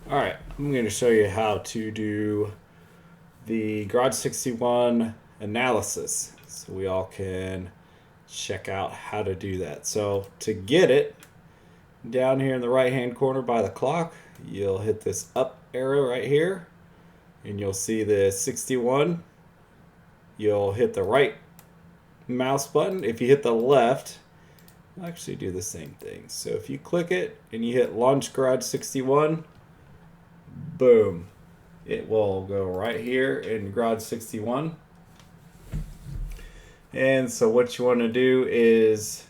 Alright, I'm going to show you how to do the Garage 61 analysis so we all can check out how to do that. So to get it, down here in the right hand corner by the clock, you'll hit this up arrow right here and you'll see the 61. You'll hit the right mouse button. If you hit the left, I'll actually do the same thing. So if you click it and you hit launch Garage 61, boom, it will go right here in Garage 61. And so what you want to do is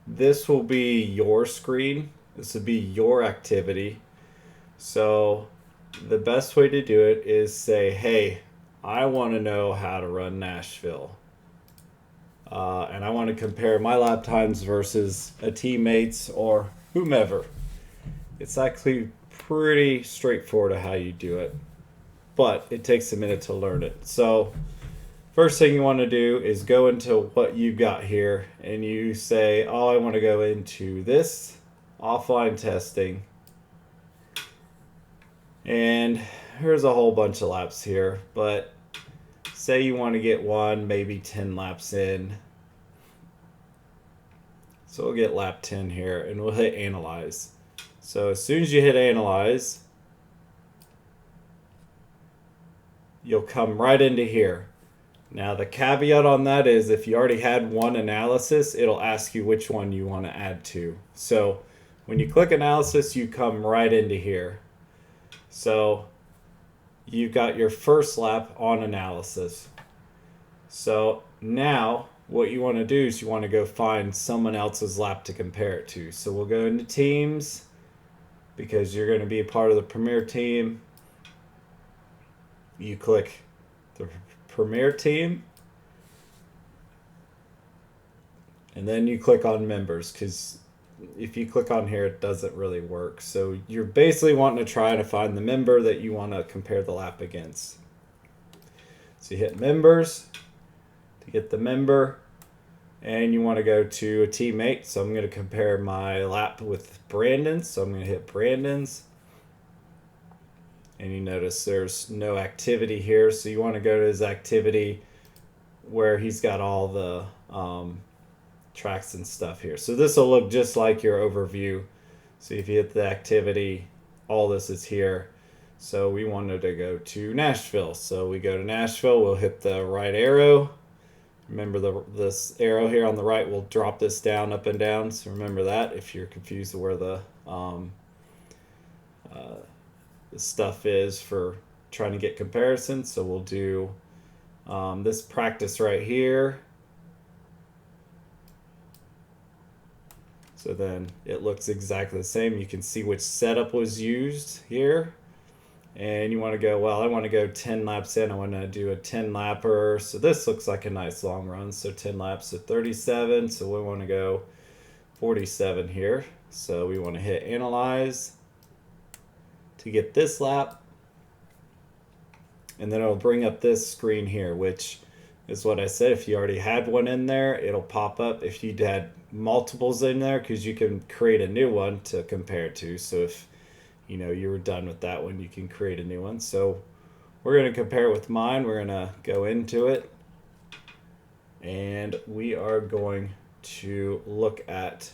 this will be your screen. This will be your activity. So the best way to do it is say, hey, I want to know how to run Nashville. And I want to compare my lap times versus a teammate's or whomever. It's actually pretty straightforward of how you do it, but it takes a minute to learn it. So first thing you want to do is go into what you've got here and you say, oh, I want to go into this offline testing. And here's a whole bunch of laps here, but say you want to get one, maybe 10 laps in. So we'll get lap 10 here and we'll hit analyze. So as soon as you hit analyze, you'll come right into here. Now the caveat on that is if you already had one analysis, it'll ask you which one you want to add to. So when you click analysis, you come right into here. So you've got your first lap on analysis. So now what you want to do is you want to go find someone else's lap to compare it to. So we'll go into teams because you're going to be a part of the Premier team. You click the Premier team and then you click on members, because if you click on here it doesn't really work. So you're basically wanting to try to find the member that you want to compare the lap against. So you hit members to get the member, and you want to go to a teammate. So I'm going to compare my lap with Brandon's. So I'm going to hit Brandon's. And you notice there's no activity here. So you want to go to his activity where he's got all the tracks and stuff here. So this will look just like your overview. So if you hit the activity, all this is here. So we wanted to go to Nashville. So we go to Nashville, we'll hit the right arrow. Remember this arrow here on the right will drop this down, up and down. So remember that if you're confused where the stuff is for trying to get comparisons. So we'll do this practice right here. So then it looks exactly the same. You can see which setup was used here. And you want to go, well, I want to go 10 laps in. I want to do a 10 lapper. So this looks like a nice long run. So 10 laps at 37. So we want to go 47 here. So we want to hit analyze to get this lap. And then it'll bring up this screen here, which is what I said. If you already had one in there, it'll pop up. If you had multiples in there, because you can create a new one to compare to. So if you were done with that one, you can create a new one. So we're going to compare it with mine. We're going to go into it and we are going to look at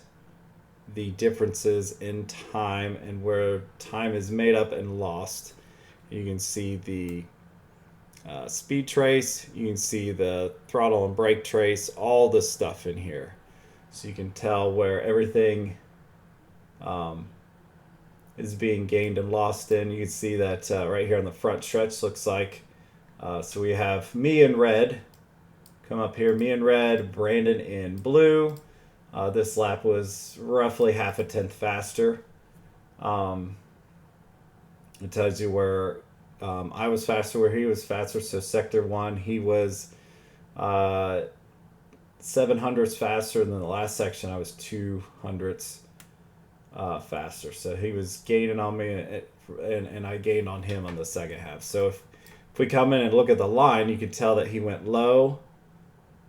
the differences in time and where time is made up and lost. You can see the speed trace, you can see the throttle and brake trace, all this stuff in here. So you can tell where everything is being gained and lost in. You can see that right here on the front stretch looks like, so we have me in red, come up here, me in red, Brandon in blue. This lap was roughly half a tenth faster. It tells you where I was faster, where he was faster. So sector 1, he was 7/100ths faster than the last section. I was 2/100ths faster. So he was gaining on me and I gained on him on the second half. So if we come in and look at the line, you can tell that he went low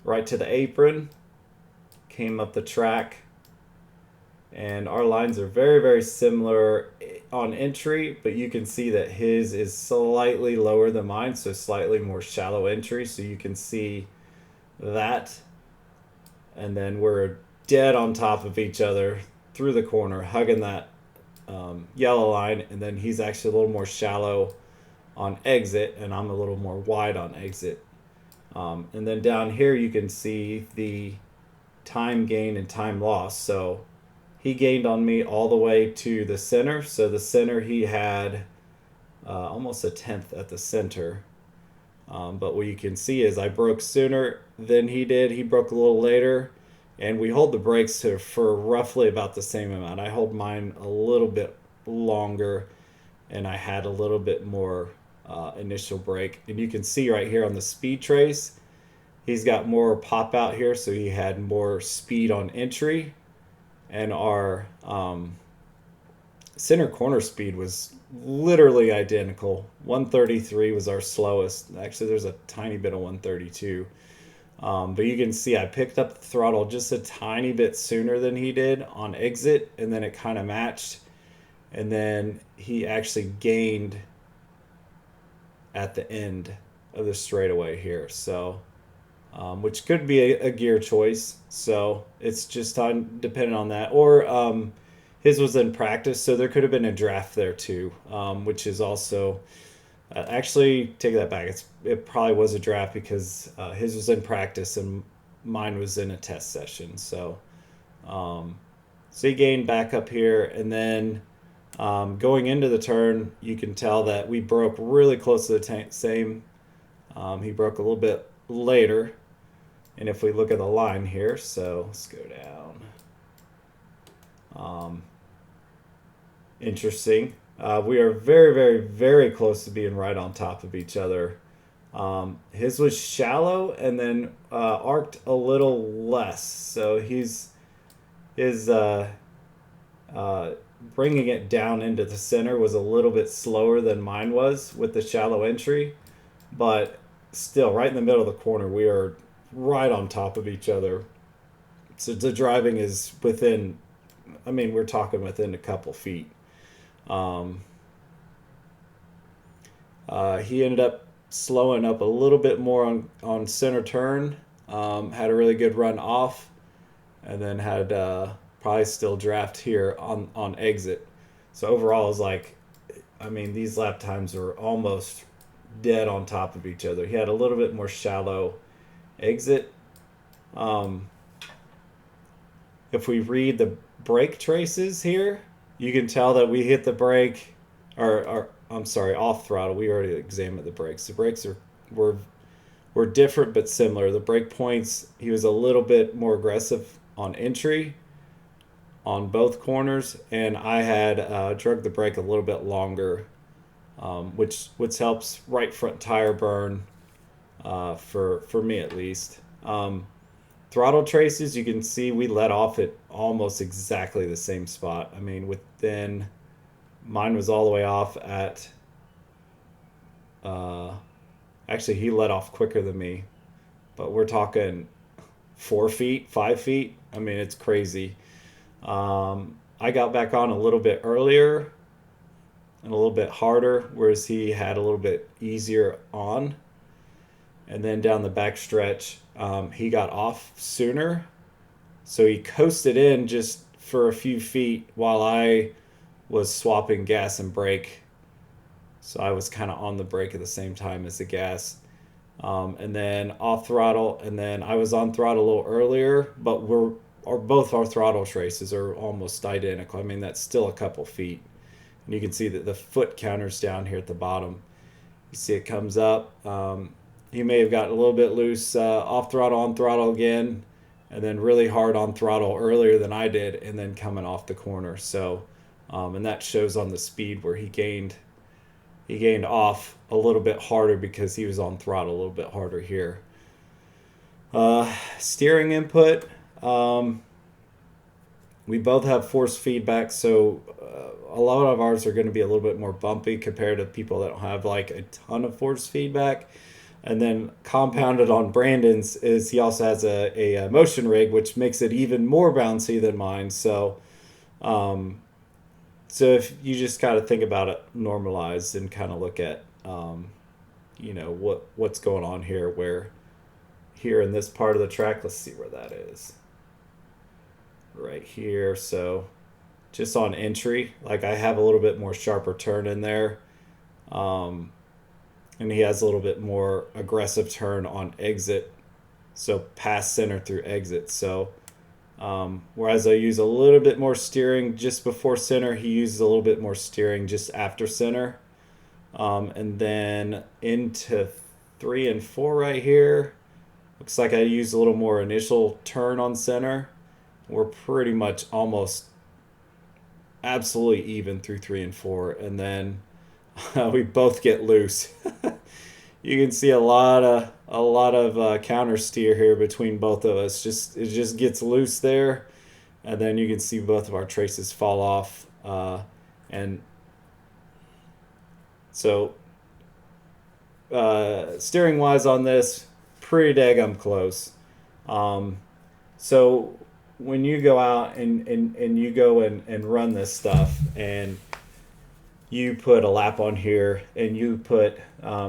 right to the apron, came up the track, and our lines are very, very similar on entry, but you can see that his is slightly lower than mine, so slightly more shallow entry. So you can see that. And then we're dead on top of each other through the corner, hugging that yellow line. And then he's actually a little more shallow on exit, and I'm a little more wide on exit. And then down here you can see the time gain and time loss. So he gained on me all the way to the center. So the center, he had almost a tenth at the center. But what you can see is I broke sooner than he did. He broke a little later. And we hold the brakes for roughly about the same amount. I hold mine a little bit longer, and I had a little bit more initial brake. And you can see right here on the speed trace, he's got more pop out here, so he had more speed on entry. And our center corner speed was literally identical. 133 was our slowest. Actually, there's a tiny bit of 132. But you can see I picked up the throttle just a tiny bit sooner than he did on exit, and then it kind of matched. And then he actually gained at the end of the straightaway here. So, which could be a gear choice. So it's just dependent on that. Or his was in practice, so there could have been a draft there too, which is also... actually, take that back. It probably was a draft because his was in practice and mine was in a test session. So, so he gained back up here, and then going into the turn, you can tell that we broke really close to the same. He broke a little bit later, and if we look at the line here, so let's go down. Interesting. We are very, very, very close to being right on top of each other. His was shallow and then arced a little less. So his bringing it down into the center was a little bit slower than mine was with the shallow entry. But still, right in the middle of the corner, we are right on top of each other. So the driving is within, I mean, we're talking within a couple feet. He ended up slowing up a little bit more on center turn, had a really good run off, and then had probably still draft here on exit. So overall, it was like, I mean, these lap times are almost dead on top of each other. He had a little bit more shallow exit. If we read the brake traces here, you can tell that we hit the brake, or I'm sorry, off throttle. We already examined the brakes. The brakes were different but similar. The brake points, he was a little bit more aggressive on entry on both corners, and I had drug the brake a little bit longer, which helps right front tire burn for me at least. Throttle traces, you can see we let off at almost exactly the same spot. I mean, within... Mine was all the way off at... actually, he let off quicker than me. But we're talking 4 feet, 5 feet. I mean, it's crazy. I got back on a little bit earlier and a little bit harder, whereas he had a little bit easier on. And then down the back stretch, he got off sooner. So he coasted in just for a few feet while I was swapping gas and brake. So I was kind of on the brake at the same time as the gas. And then off throttle, and then I was on throttle a little earlier, but both our throttle traces are almost identical. I mean, that's still a couple feet. And you can see that the foot counter's down here at the bottom. You see it comes up. He may have gotten a little bit loose off throttle, on throttle again, and then really hard on throttle earlier than I did, and then coming off the corner. So, and that shows on the speed where he gained off a little bit harder because he was on throttle a little bit harder here. Steering input. We both have force feedback, so a lot of ours are going to be a little bit more bumpy compared to people that don't have like a ton of force feedback. And then compounded on Brandon's is he also has a motion rig, which makes it even more bouncy than mine. So So if you just kind of think about it normalized and kind of look at, you know, what's going on here, where here in this part of the track, let's see where that is. Right here. So just on entry, like I have a little bit more sharper turn in there. Um, and he has a little bit more aggressive turn on exit. So pass center through exit. So whereas I use a little bit more steering just before center, he uses a little bit more steering just after center. And then into 3 and 4 right here, looks like I use a little more initial turn on center. We're pretty much almost absolutely even through 3 and 4, and then we both get loose. You can see a lot of counter steer here between both of us. It just gets loose there, and then you can see both of our traces fall off. And so steering wise on this, pretty daggum close. So when you go out and you go and run this stuff, and you put a lap on here, and you put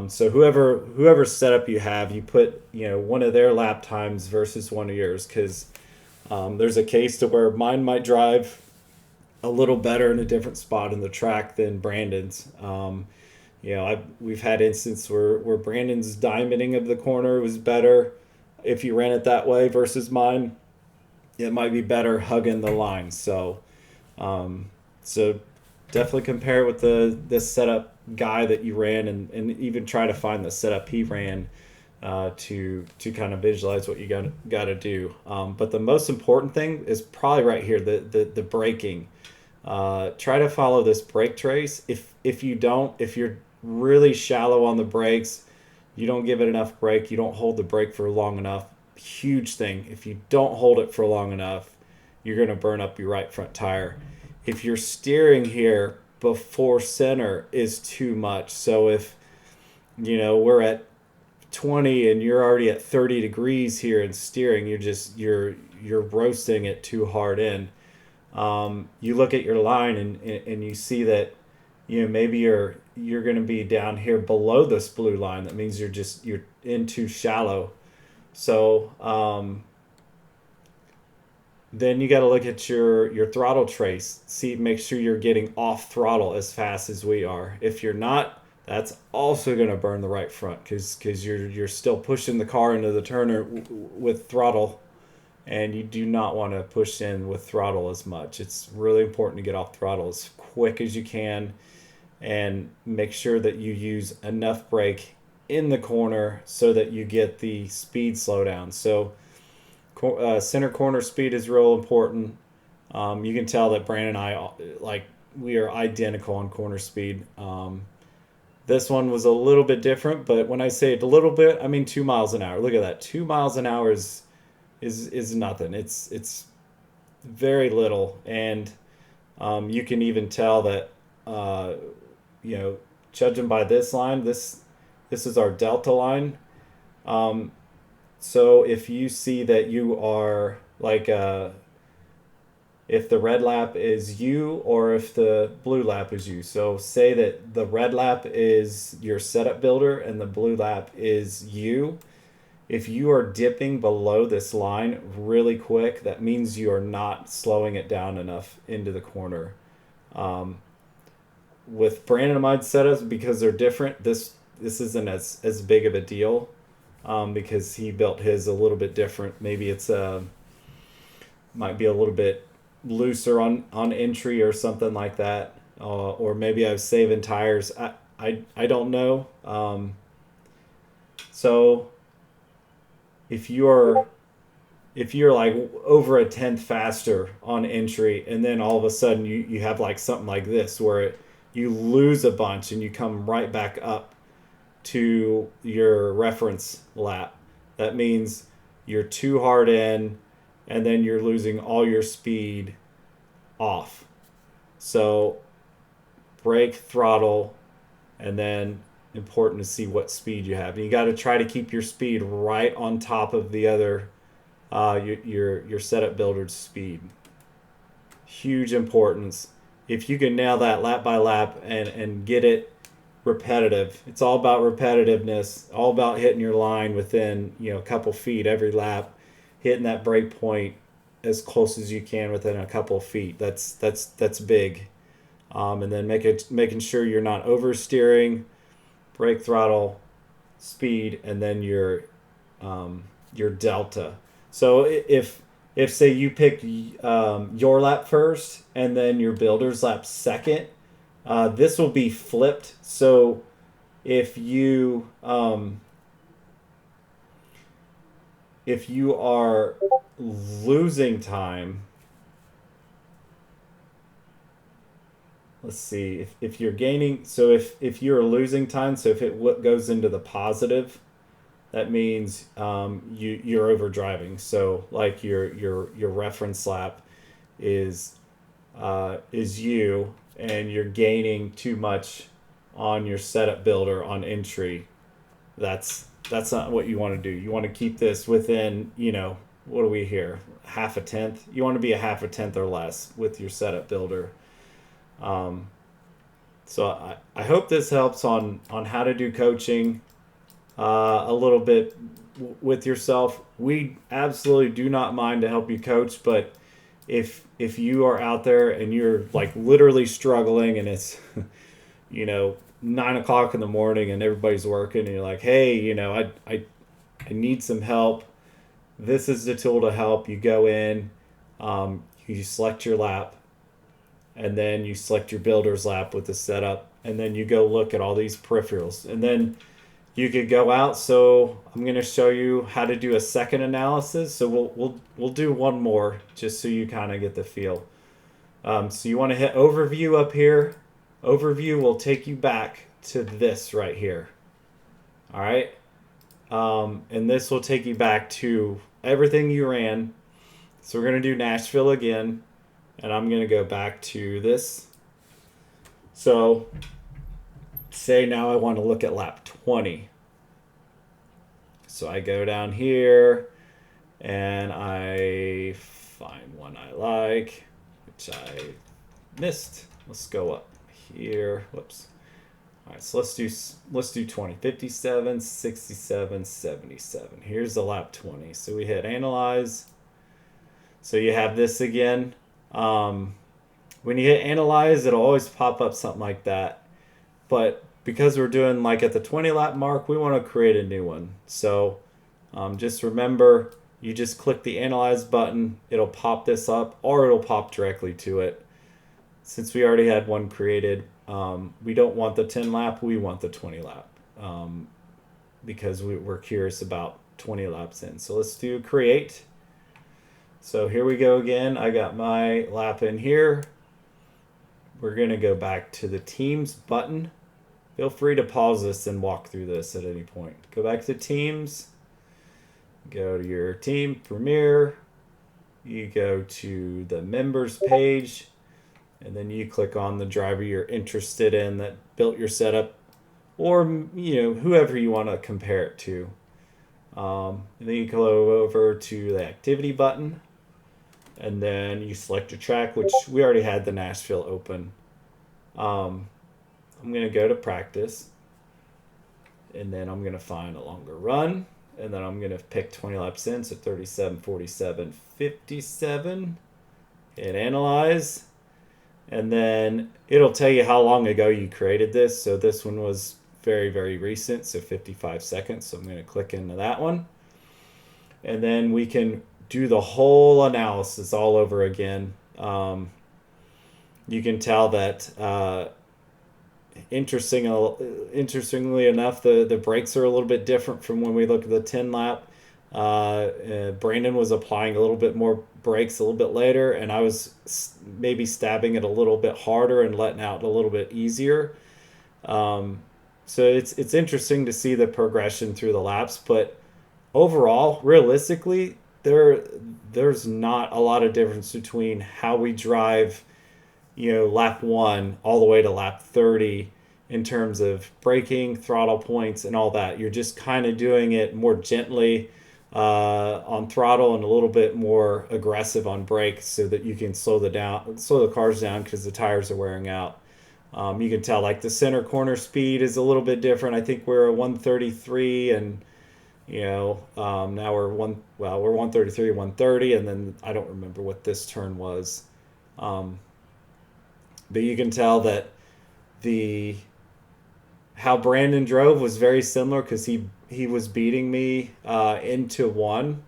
so whoever setup you have, you put, you know, one of their lap times versus one of yours, because there's a case to where mine might drive a little better in a different spot in the track than Brandon's. You know, we've had instances where Brandon's diamonding of the corner was better if you ran it that way versus mine. It might be better hugging the line. So so definitely compare it with the setup guy that you ran, and even try to find the setup he ran to kind of visualize what you got to do. But the most important thing is probably right here, the braking. Try to follow this brake trace. If you're really shallow on the brakes, you don't give it enough brake, you don't hold the brake for long enough. Huge thing. If you don't hold it for long enough, you're going to burn up your right front tire. If your steering here before center is too much, so if, you know, we're at 20 and you're already at 30 degrees here in steering, you're roasting it too hard in. You look at your line and you see that, you know, maybe you're going to be down here below this blue line. That means you're in too shallow. So then you got to look at your throttle trace. Make sure you're getting off throttle as fast as we are. If you're not, that's also going to burn the right front, because you're still pushing the car into the turner with throttle, and you do not want to push in with throttle as much. It's really important to get off throttle as quick as you can, and make sure that you use enough brake in the corner so that you get the speed slowdown. So center corner speed is real important. You can tell that Brandon and I, we are identical on corner speed. This one was a little bit different, but when I say a little bit, I mean 2 miles an hour. Look at that. 2 miles an hour is nothing. It's very little, and you can even tell that, you know, judging by this line, this is our delta line. So if you see that you are if the red lap is you, or if the blue lap is you. So say that the red lap is your setup builder and the blue lap is you. If you are dipping below this line really quick, that means you are not slowing it down enough into the corner. With Brandon and mine setups, because they're different, this isn't as big of a deal, because he built his a little bit different. Maybe it's might be a little bit looser on entry or something like that, or maybe I was saving tires. I don't know. So if you're like over a tenth faster on entry, and then all of a sudden you have like something like this where you lose a bunch and you come right back up to your reference lap, that means you're too hard in, and then you're losing all your speed off. So brake, throttle, and then important to see what speed you have. And you got to try to keep your speed right on top of the other, your setup builder's speed. Huge importance. if you can nail that lap by lap and get it repetitive, it's all about repetitiveness, all about hitting your line within, a couple feet every lap, hitting that break point as close as you can within a couple of feet. That's big. And then making sure you're not oversteering, brake throttle, speed, and then your delta. So if say you pick your lap first and then your builder's lap second, this will be flipped. So if you are losing time, let's see, if you're gaining, so if you're losing time, so if it goes into the positive, that means you're over driving. So like your reference lap is you, and you're gaining too much on your setup builder on entry. That's not what you want to do. You want to keep this within, what are we here? Half a tenth. You want to be a half a tenth or less with your setup builder. So I hope this helps on how to do coaching a little bit with yourself. We absolutely do not mind to help you coach, but if you are out there and you're like literally struggling and it's 9 o'clock in the morning and everybody's working and you're like, hey, I need some help, this is the tool to help. You go in, you select your lap, and then you select your builder's lap with the setup, and then you go look at all these peripherals, and then you could go out. So I'm going to show you how to do a second analysis. So we'll do one more just so you kind of get the feel. So you want to hit overview up here. Overview will take you back to this right here. All right. And this will take you back to everything you ran. So we're going to do Nashville again. And I'm going to go back to this. So say now I want to look at lap 20. So I go down here and I find one I like, which I missed. Let's go up here. Whoops. All right, so let's do 20. 57, 67, 77. Here's the lap 20. So we hit analyze. So you have this again. When you hit analyze, it'll always pop up something like that. But because we're doing like at the 20 lap mark, we want to create a new one. So just remember, you just click the analyze button. It'll pop this up, or it'll pop directly to it. Since we already had one created, we don't want the 10 lap, we want the 20 lap, because we're curious about 20 laps in. So let's do create. So here we go again. I got my lap in here. We're going to go back to the teams button. Feel free to pause this and walk through this at any point. Go back to teams. Go to your team, Premier. You go to the members page. And then you click on the driver you're interested in that built your setup. Or, whoever you want to compare it to. And then you go over to the activity button. And then you select your track, which we already had the Nashville open. I'm going to go to practice. And then I'm going to find a longer run. And then I'm going to pick 20 laps in. So 37, 47, 57. Hit analyze. And then it'll tell you how long ago you created this. So this one was very, very recent. So 55 seconds. So I'm going to click into that one. And then we can do the whole analysis all over again. You can tell that interestingly enough, the brakes are a little bit different from when we look at the 10 lap. Brandon was applying a little bit more brakes a little bit later, and I was maybe stabbing it a little bit harder and letting out a little bit easier. So it's interesting to see the progression through the laps, but overall, realistically, there's not a lot of difference between how we drive, lap 1 all the way to lap 30 in terms of braking, throttle points, and all that. You're just kind of doing it more gently. on throttle and a little bit more aggressive on brakes so that you can slow the cars down because the tires are wearing out. You can tell like the center corner speed is a little bit different. I think we're a 133 and now we're 133, 130, and then I don't remember what this turn was. Um, but you can tell that the how Brandon drove was very similar because he was beating me into one,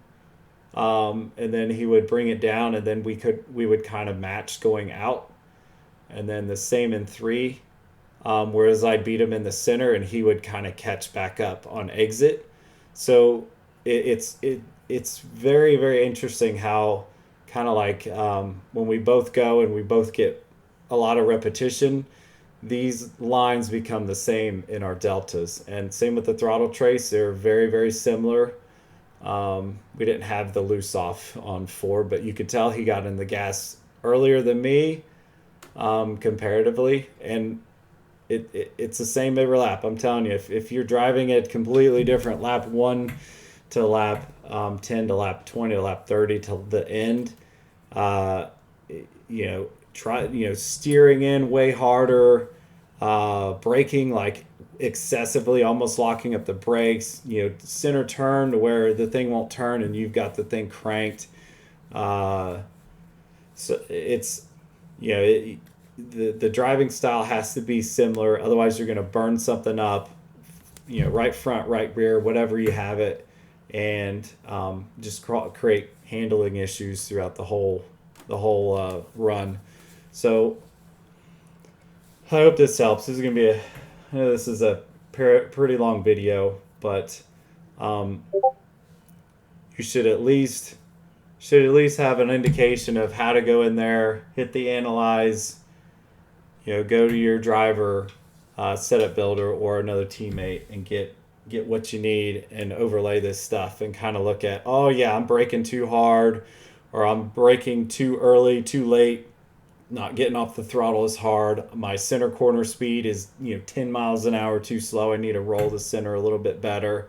and then he would bring it down, and then we would kind of match going out, and then the same in three. Whereas I'd beat him in the center, and he would kind of catch back up on exit. So it's very very interesting how kind of like when we both go and we both get a lot of repetition, these lines become the same in our deltas. And same with the throttle trace; they're very very similar. We didn't have the loose off on four, but you could tell he got in the gas earlier than me comparatively, and it's the same every lap. I'm telling you, if you're driving it completely different, lap 1 to lap 10 to lap 20 to lap 30 to the end, uh, steering in way harder, braking like excessively, almost locking up the brakes, center turn to where the thing won't turn and you've got the thing cranked. Uh, so it's, you know, it, the driving style has to be similar. Otherwise, you're going to burn something up, right front, right rear, whatever you have it, and just create handling issues throughout the whole run. So I hope this helps. This is going to be I know this is a pretty long video, but um, you should at least have an indication of how to go in there, hit the analyze, go to your driver, setup builder, or another teammate and get what you need and overlay this stuff and kind of look at, oh yeah, I'm braking too hard, or I'm braking too early, too late, not getting off the throttle as hard. My center corner speed is 10 miles an hour too slow. I need to roll the center a little bit better.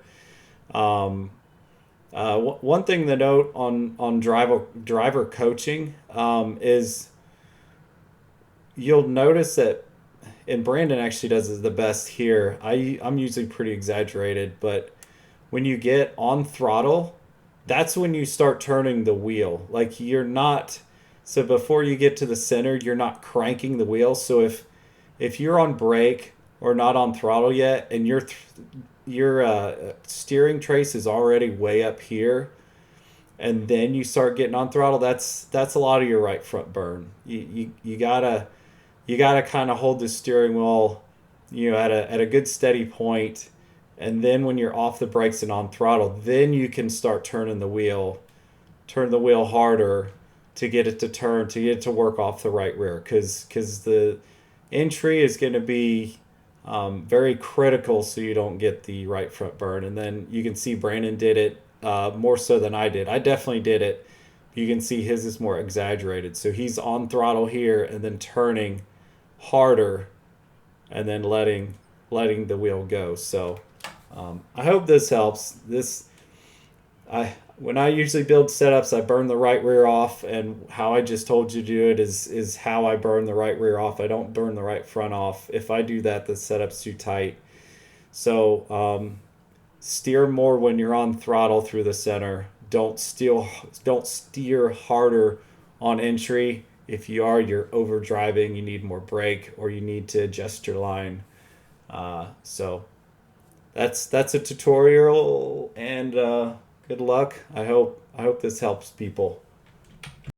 Um, One thing to note on driver coaching is you'll notice that, and Brandon actually does it the best here. I'm usually pretty exaggerated, but when you get on throttle, that's when you start turning the wheel. Like you're not, so before you get to the center, you're not cranking the wheel. So if you're on brake or not on throttle yet, and your steering trace is already way up here, and then you start getting on throttle, that's a lot of your right front burn. You gotta kind of hold the steering wheel, at a good steady point, and then when you're off the brakes and on throttle, then you can start turn the wheel harder to get it to turn, to get it to work off the right rear, because the entry is going to be very critical so you don't get the right front burn. And then you can see Brandon did it more so than I did. I definitely did it. You can see his is more exaggerated. So he's on throttle here and then turning harder and then letting the wheel go. So I hope this helps. When I usually build setups, I burn the right rear off, and how I just told you to do it is how I burn the right rear off. I don't burn the right front off. If I do that, the setup's too tight. So steer more when you're on throttle through the center. Don't steer harder on entry. If you're over driving, you need more brake, or you need to adjust your line. So that's a tutorial, and good luck. I hope this helps people.